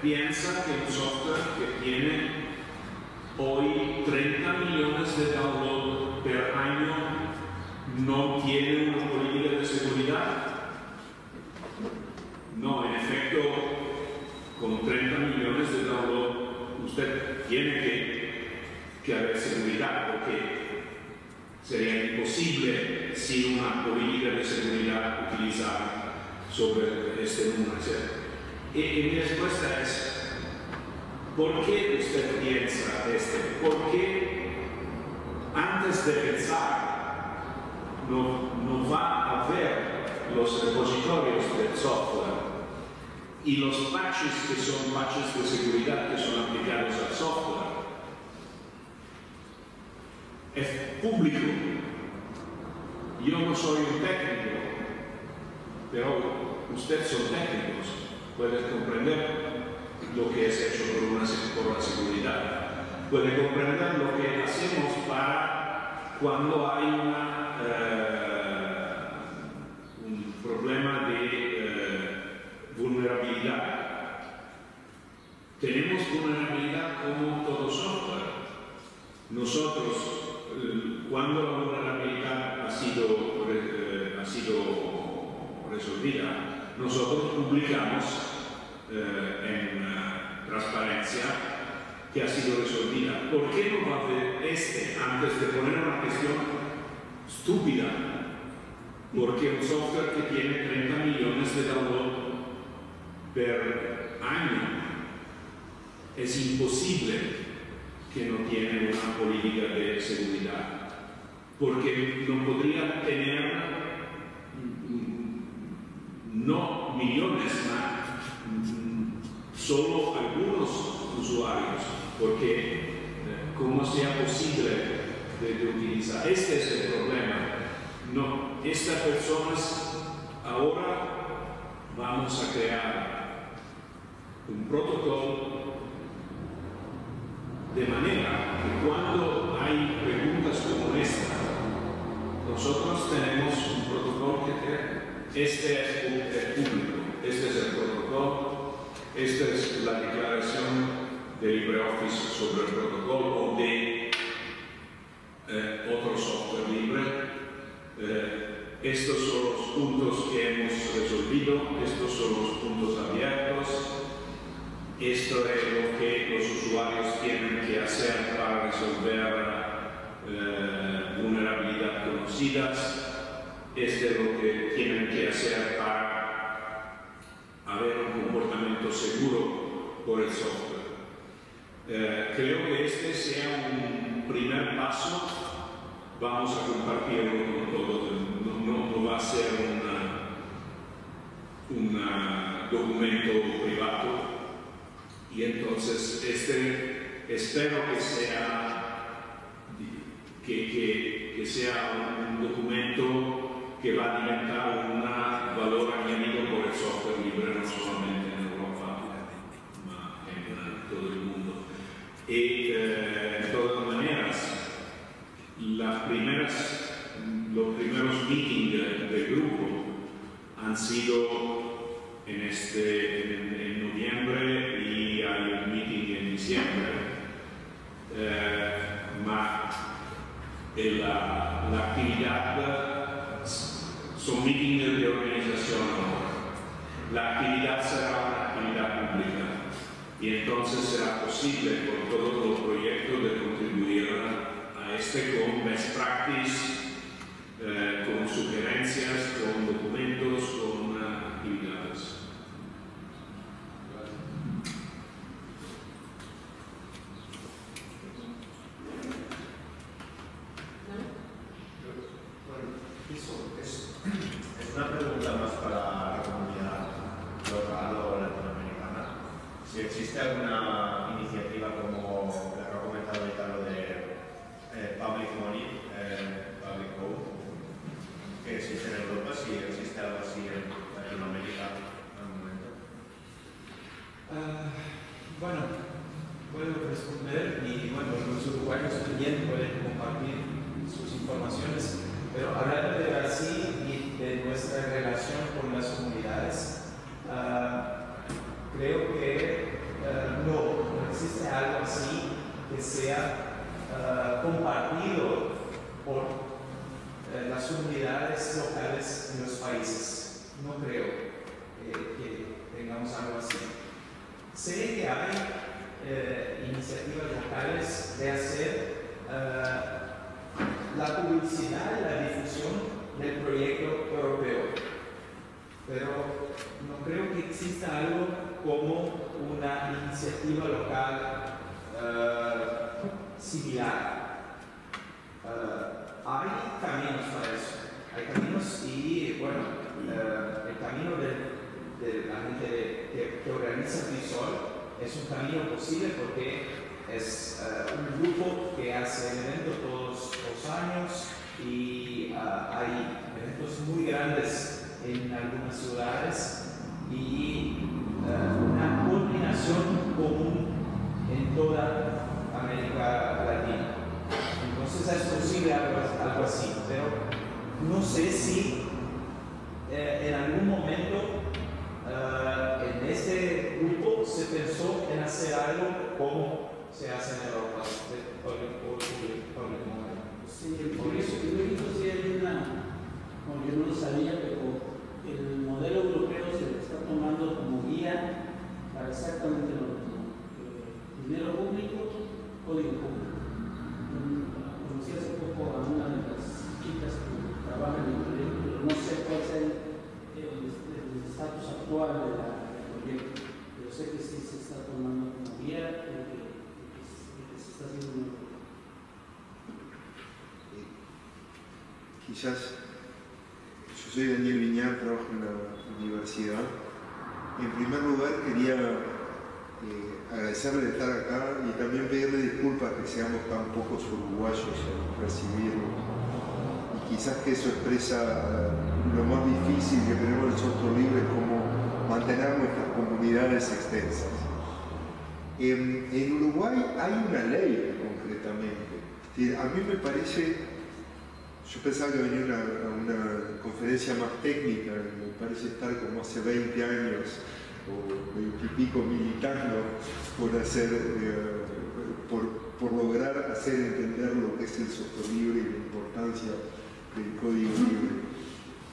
piensa que un software que tiene hoy 30 millones de downloads per año no tiene una política de seguridad? No, en efecto, con 30 millones de downloads usted tiene que haber seguridad, porque sería imposible sin una política de seguridad utilizar sobre este número. Y mi respuesta es, ¿por qué usted piensa esto? Porque antes de pensar no va a haber los repositorios del software y los patches que son patches de seguridad que son aplicados al software. Es público. Yo no soy un técnico, pero ustedes son técnicos, pueden comprender lo que es hecho por la seguridad. puede comprender lo que hacemos para cuando hay un problema de vulnerabilidad. Tenemos vulnerabilidad como todo software. Nosotros, cuando la vulnerabilidad ha sido resolvida, nosotros publicamos en transparencia que ha sido resolvida. ¿Por qué no va a hacer antes de poner una cuestión estúpida? Porque un software que tiene 30 millones de downloads per año es imposible que no tiene una política de seguridad, porque no podría tener no millones, solo algunos usuarios, porque ¿cómo sea posible de utilizar? Este es el problema. No, estas personas ahora vamos a crear un protocolo de manera que cuando hay preguntas como esta, nosotros tenemos un protocolo que este es público, este es el protocolo, esta es la declaración de LibreOffice sobre el protocolo o de otro software libre. Estos son los puntos que hemos resolvido, estos son los puntos abiertos. Esto es lo que los usuarios tienen que hacer para resolver vulnerabilidades conocidas. Esto es lo que tienen que hacer para haber un comportamiento seguro por el software. Creo que este sea un primer paso. Vamos a compartirlo con todos. No va a ser un documento privado. Y entonces espero que sea un documento que va a alimentar un valor añadido por el software libre, no solamente en Europa, sino en todo el mundo. Y de todas maneras, los primeros meetings de grupo han sido en noviembre y hay un meeting en diciembre. La actividad son meetings de organización ahora. La actividad será una actividad pública y entonces será posible por todos los proyectos de contribuir a con best practice, con sugerencias, con documentos, con actividades. Es una pregunta más para la comunidad local o latinoamericana. Si existe alguna iniciativa como la que ha comentado Italo de Public Money, Public Code, que existe en Europa, si existe algo así en Latinoamérica al momento. Bueno, puedo responder y bueno, los uruguayos también pueden compartir sus informaciones, pero hablando de Brasil y de nuestra relación con las comunidades, creo que no existe algo así que sea compartido por las comunidades locales en los países. No creo que tengamos algo así. Sé que hay iniciativas locales de hacer la publicidad y la difusión del proyecto europeo, pero no creo que exista algo como una iniciativa local similar. Hay caminos para eso, hay caminos y bueno, el camino de la gente que organiza Frisol es un camino posible porque es un grupo que hace eventos todos los años y hay eventos muy grandes en algunas ciudades y una coordinación común en toda América algo cómo se hace en Europa. Sí, por eso yo sí hay una, bueno, yo no lo sabía, pero el modelo europeo se está tomando como guía para exactamente lo mismo. Dinero público, código público. Conocí hace poco a una de las chicas que trabaja en el proyecto, pero no sé cuál es el estatus actual del proyecto, pero sé que sí se está tomando como guía y que se está haciendo una. Quizás, yo soy Daniel Viñar, trabajo en la universidad. En primer lugar quería agradecerle de estar acá y también pedirle disculpas que seamos tan pocos uruguayos al recibirlo. Y quizás que eso expresa lo más difícil que tenemos el software libre, como mantener nuestras comunidades extensas. En Uruguay hay una ley concretamente. A mí me parece... Yo pensaba que venía a una conferencia más técnica, me parece estar como hace 20 años o 20 y pico militando por lograr hacer entender lo que es el software libre y la importancia del código libre.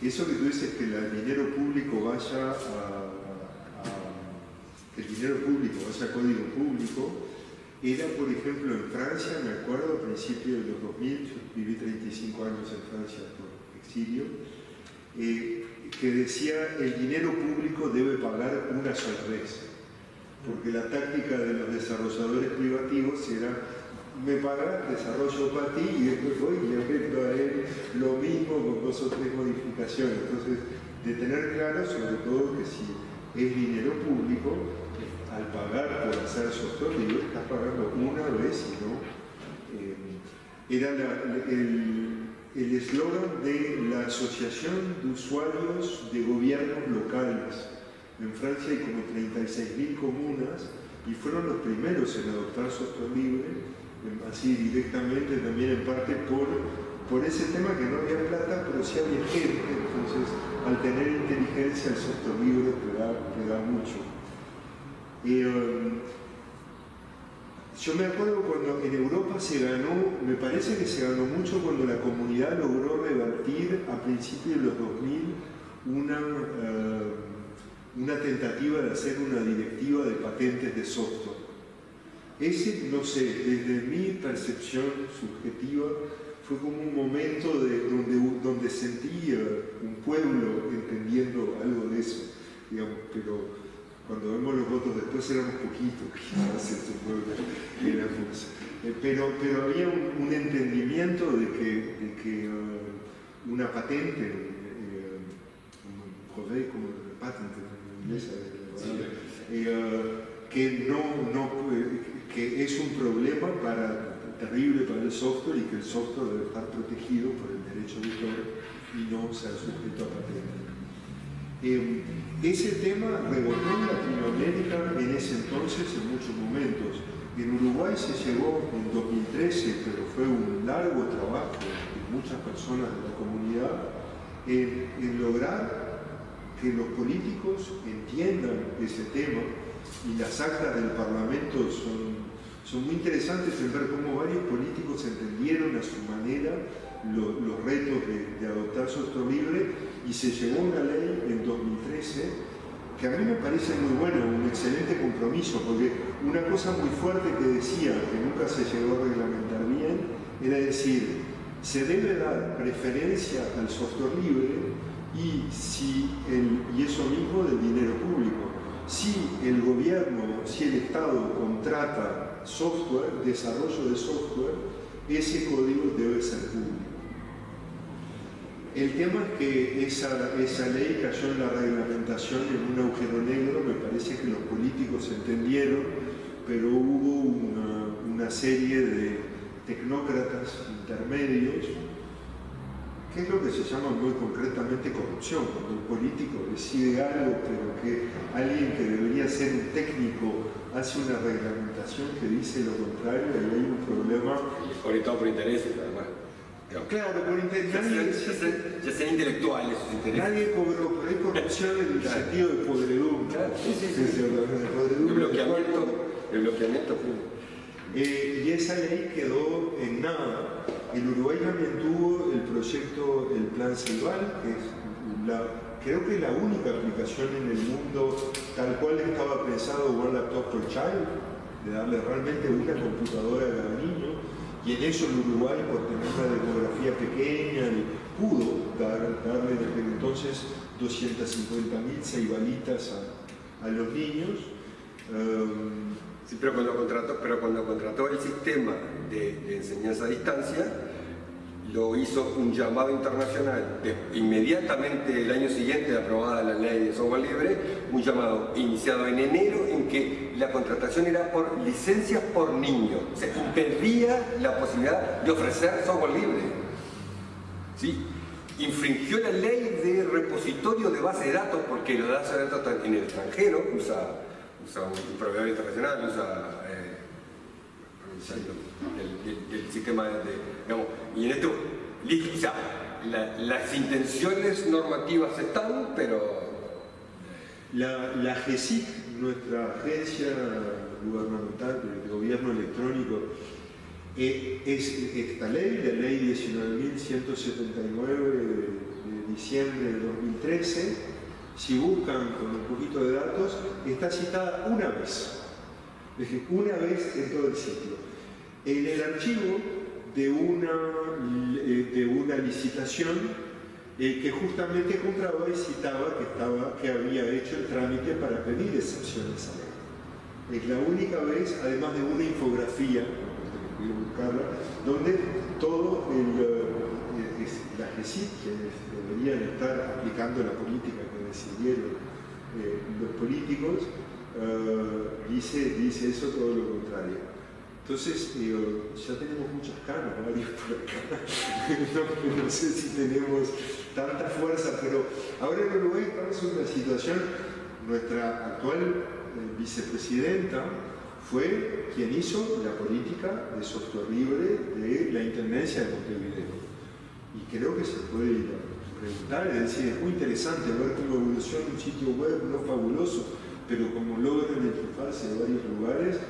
Eso que tú dices, que el dinero público vaya a código público, era, por ejemplo, en Francia, me acuerdo, a principios de los 2000, yo viví 35 años en Francia por exilio, que decía el dinero público debe pagar una sola vez, porque la táctica de los desarrolladores privativos era me pagas, desarrollo para ti y después voy y le vendo a él lo mismo con 2 o 3 modificaciones. Entonces, de tener claro sobre todo que si es dinero público, al pagar por hacer software libre, estás pagando una vez y no. Era el eslogan de la Asociación de Usuarios de Gobiernos Locales. En Francia hay como 36.000 comunas y fueron los primeros en adoptar software libre, así directamente, también en parte por ese tema que no había plata, pero sí había gente. Entonces, al tener inteligencia, el software libre te da mucho. Yo me acuerdo cuando en Europa se ganó, me parece que se ganó mucho cuando la comunidad logró revertir a principios de los 2000 una tentativa de hacer una directiva de patentes de software. Ese, no sé, desde mi percepción subjetiva, fue como un momento donde sentía un pueblo entendiendo algo de eso, digamos, pero cuando vemos los votos después éramos poquitos, quizás ese pueblo éramos. Pero había un entendimiento de que una patente, joder, como patente en inglés, que es un problema terrible para el software y que el software debe estar protegido por el derecho de autor y no ser sujeto a patente. Ese tema rebotó en Latinoamérica en ese entonces en muchos momentos. En Uruguay se llegó en 2013, pero fue un largo trabajo de muchas personas de la comunidad en lograr que los políticos entiendan ese tema, y las actas del Parlamento son muy interesantes en ver cómo varios políticos entendieron a su manera los retos de adoptar software libre, y se llegó una ley en 2013 que a mí me parece muy buena, un excelente compromiso, porque una cosa muy fuerte que decía, que nunca se llegó a reglamentar bien, era decir, se debe dar preferencia al software libre y eso mismo del dinero público. Si el gobierno, si el Estado contrata software, desarrollo de software, ese código debe ser público. El tema es que esa ley cayó en la reglamentación en un agujero negro. Me parece que los políticos entendieron, pero hubo una serie de tecnócratas intermedios, que es lo que se llama muy concretamente corrupción, cuando un político decide algo, pero que alguien que debería ser un técnico hace una reglamentación que dice lo contrario, y hay un problema. Orientado por intereses, además. Claro, por intereses. Ya sean intelectuales sus intereses. Nadie cobró, pero hay corrupción en el sentido de podredumbre. Claro, sí. De podredumbre. De bloqueamiento. el bloqueamiento fue... Y esa ley quedó en nada. El Uruguay también tuvo el proyecto, el Plan Ceibal, que es creo que es la única aplicación en el mundo tal cual estaba pensado One Laptop per Child, de darle realmente una computadora a cada niño, y en eso el Uruguay, por tener una demografía pequeña, pudo darle desde entonces 250.000 ceibalitas a los niños. Sí, pero cuando contrató el sistema de enseñanza a distancia, lo hizo un llamado internacional. Inmediatamente el año siguiente de aprobada la ley de software libre, un llamado iniciado en enero en que la contratación era por licencias por niño. O sea, impedía la posibilidad de ofrecer software libre. ¿Sí? Infringió la ley de repositorio de base de datos porque la base de datos está en el extranjero, usa un proveedor internacional, usa el sistema digamos, y en esto, listo, o sea, las intenciones normativas están, pero... La GESIC, nuestra agencia gubernamental de gobierno electrónico, es esta ley, la ley 19.179 de diciembre de 2013, si buscan con un poquito de datos, está citada una vez en todo el sitio. En el archivo de una licitación que justamente compraba y citaba que había hecho el trámite para pedir excepciones a la ley. Es la única vez, además de una infografía, voy a buscarla, donde todo la GESIC, que deberían estar aplicando la política que decidieron los políticos, dice eso, todo lo contrario. Entonces, ya tenemos muchas canas, varios por acá. No sé si tenemos tanta fuerza, pero ahora en Uruguay estamos en una situación, nuestra actual vicepresidenta fue quien hizo la política de software libre de la Intendencia de Montevideo. Y creo que se puede ir a preguntar, es decir, es muy interesante ver cómo evoluciona un sitio web no fabuloso, pero como logran enchufarse de varios lugares.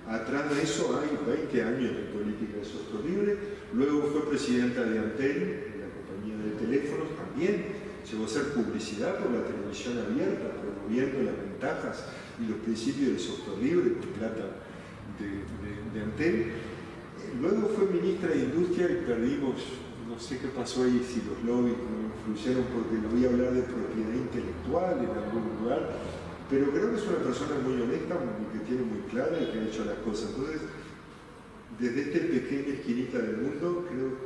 Atrás de eso hay 20 años de política de software libre. Luego fue presidenta de Antel, la compañía de teléfonos, también llegó a hacer publicidad por la televisión abierta, promoviendo las ventajas y los principios del software libre con plata de Antel. Luego fue ministra de Industria y perdimos, no sé qué pasó ahí, si los lobbies no influyeron porque no oí hablar de propiedad intelectual en algún lugar. Pero creo que es una persona muy honesta, que tiene muy clara y que ha hecho las cosas. Entonces, desde esta pequeña esquinita del mundo, creo...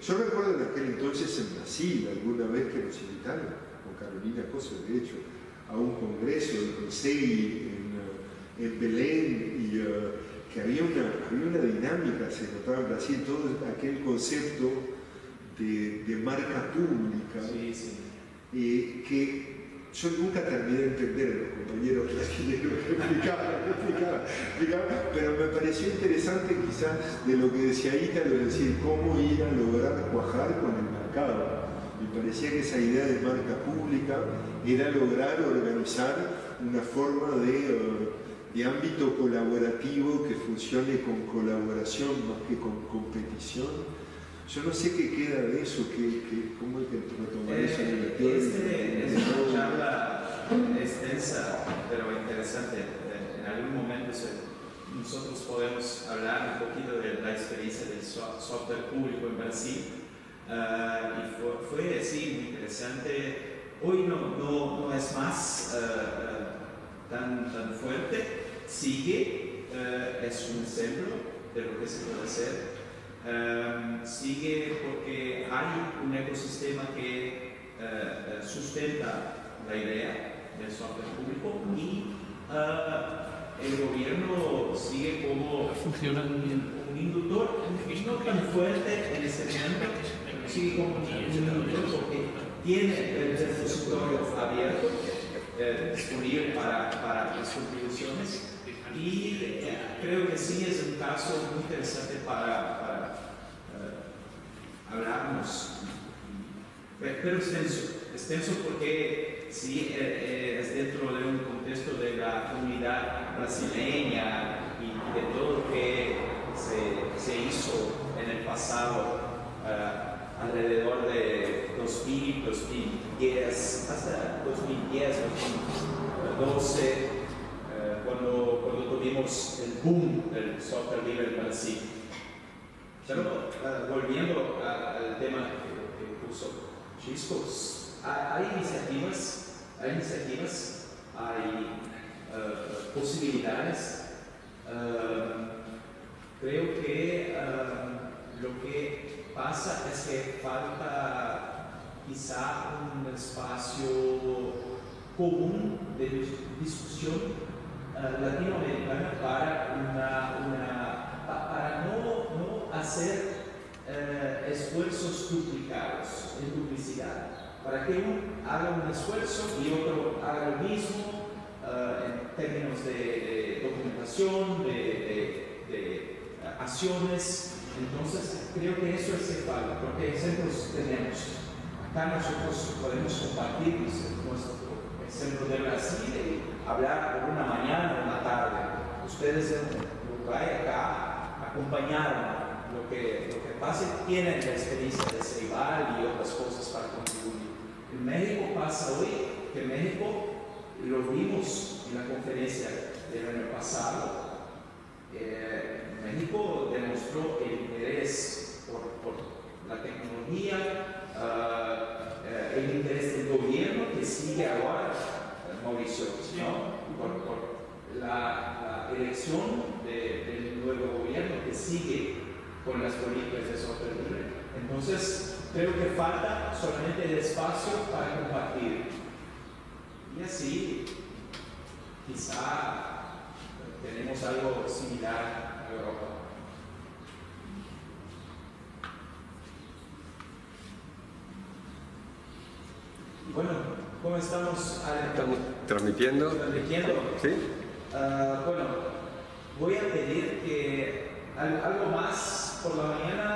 yo recuerdo en aquel entonces en Brasil, alguna vez que nos invitaron, con Carolina Cosa, de hecho, a un congreso del Consejo en Belén, y que había una dinámica, se notaba en Brasil, todo aquel concepto de marca pública, Sí. Que yo nunca terminé de entender a los compañeros brasileños que explicaban, pero me pareció interesante quizás de lo que decía Ítalo, es decir, cómo ir a lograr cuajar con el mercado. Me parecía que esa idea de marca pública era lograr organizar una forma de ámbito colaborativo que funcione con colaboración más que con competición. Yo no sé qué queda de eso, cómo hay que retomar eso en el Es una charla extensa, pero interesante. En algún momento nosotros podemos hablar un poquito de la experiencia del software público en Brasil. Y fue sí, muy interesante. Hoy no es más tan fuerte, sigue, es un ejemplo de lo que se puede hacer. Sigue porque hay un ecosistema que sustenta la idea del software público y el gobierno sigue como un inductor, no tan fuerte en este momento, sigue como un inductor porque tiene el repositorio abierto, disponible para las contribuciones. Y creo que sí es un caso muy interesante para hablarnos, pero extenso porque sí es dentro de un contexto de la comunidad brasileña y de todo lo que se hizo en el pasado, alrededor de 2000, 2010, hasta 2010, 2012, cuando tuvimos el boom del software libre en Brasil. Pero volviendo al tema que puso Chisco, hay iniciativas, hay posibilidades. Creo que lo que pasa es que falta quizá un espacio común de discusión latinoamericana para no hacer esfuerzos duplicados en publicidad, para que uno haga un esfuerzo y otro haga lo mismo en términos de documentación, de acciones. Entonces creo que eso hace falta, porque ejemplos tenemos. Acá nosotros podemos compartir nuestro ejemplo de Brasil y hablar por una mañana o una tarde. Ustedes en Uruguay acá acompañaron lo que pasa y tienen la experiencia de Ceibal y otras cosas para contribuir. En México pasa hoy que México, lo vimos en la conferencia del año pasado, México demostró el interés por la tecnología, el interés del gobierno que sigue ahora, Mauricio, ¿no? por la elección del nuevo gobierno que sigue con las políticas de software libre. Entonces, creo que falta solamente el espacio para compartir. Y así, quizá tenemos algo similar a Europa. Bueno, ¿cómo estamos? Estamos transmitiendo. ¿Sí? Bueno, voy a pedir que algo más por la mañana.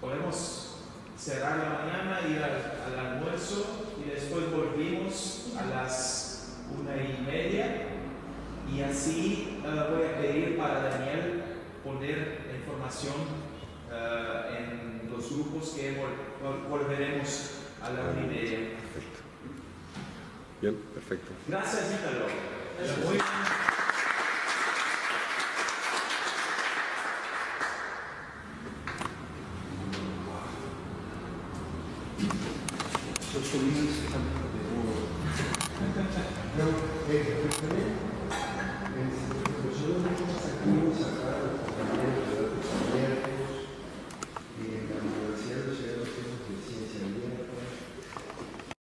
Podemos cerrar la mañana, ir al almuerzo y después volvimos a las 1:30 y así voy a pedir para Daniel poner la información en los grupos que volveremos a la 1:30. Perfecto. Bien, perfecto. Gracias, Ítalo. Muy bien. Los sonidos están de nuevo.